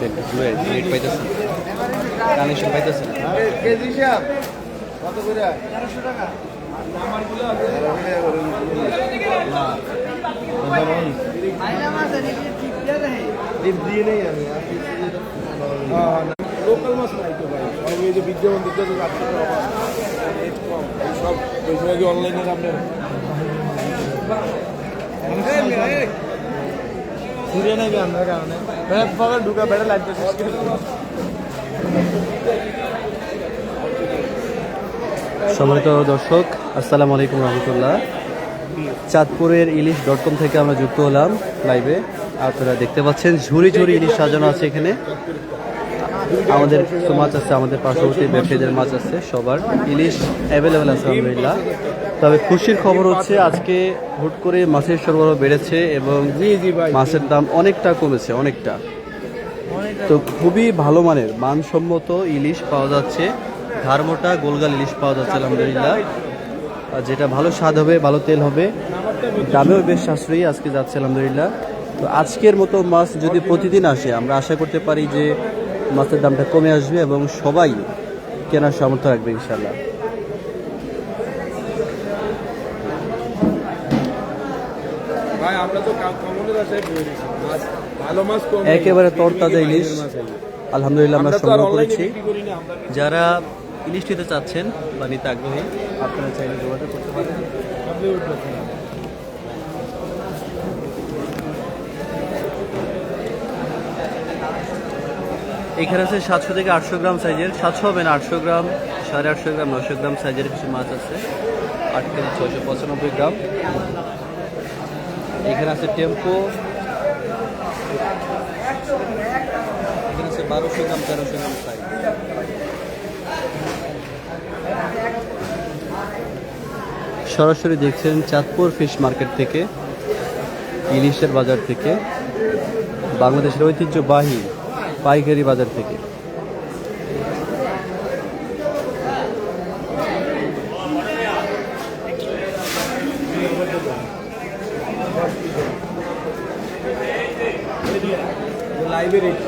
একটু ঘুরে রেট পাইতেছেন, কানেকশন পাইতেছেন। কেজি হিসাব কত করে? 1100 টাকা। লোকাল মাছ নাই তো ভাই, সব এই যে বিজ্ঞাপন দিতে তো রাখতে হবে, রেট কম সব ওই সময় অনলাইনে আপনি ঘুরে নেবে আপনার কারণে বেড়া ঢুকা বেড়া লাগবে। সম্মানিত দর্শক, আসসালামু আলাইকুম রহমতুল্লাহ। চাঁদপুরের ইলিশ.com থেকে আমরা যুক্ত হলাম লাইভে। আপনারা দেখতে পাচ্ছেন ঝুড়ি ঝুড়ি ইলিশ সাজানো আছে এখানে। আমাদের কিছু মাছ আছে, আমাদের পার্শ্ববর্তী ব্যবসায়ীদের মাছ আছে, সবার ইলিশ অ্যাভেলেবেল আছে আলহামদুলিল্লাহ। তবে খুশির খবর হচ্ছে আজকে হুট করে মাছের সরবরাহ বেড়েছে এবং মাছের দাম অনেকটা কমেছে, অনেকটা। তো খুবই ভালো মানের মানসম্মত ইলিশ পাওয়া যাচ্ছে, ঘাড়মোটা গোলগাল ইলিশ পাওয়া যাচ্ছে আলহামদুলিল্লাহ, যেটা ভালো স্বাদ হবে, ভালো তেল হবে, দামেও বেশ সাশ্রয়ী আজকে যাচ্ছে আলহামদুলিল্লাহ। তো আজকের মতো মাছ যদি প্রতিদিন আসে, আমরা আশা করতে পারি যে মাছের দামটা কমে আসবে এবং সবাই কেনার সামর্থ্য রাখবে ইনশাল্লাহ। একেবারে তরতাজা ইলিশ আলহামদুলিল্লাহ আমরা সংগ্রহ করেছি। যারা ইলিশ নিতে চাচ্ছেন বা নিতে আগ্রহী, আপনারা চাইলে যোগাযোগ করতে পারেন। এখানে আছে 700 থেকে 800 গ্রাম সাইজের, 700 হবে না, 800 গ্রাম, 850 গ্রাম, 900 গ্রাম সাইজের কিছু মাছ আছে। 8 কেজি 695 গ্রাম। এখানে আছে টেম্পো, এখানে আছে 1200 গ্রাম, 1300 গ্রাম সাইজ। সরাসরি দেখছেন চাঁদপুর ফিশ মার্কেট থেকে, ইলিশের বাজার থেকে, বাংলাদেশের ঐতিহ্যবাহী পাইকারি বাজার থেকে। লাইভে রেট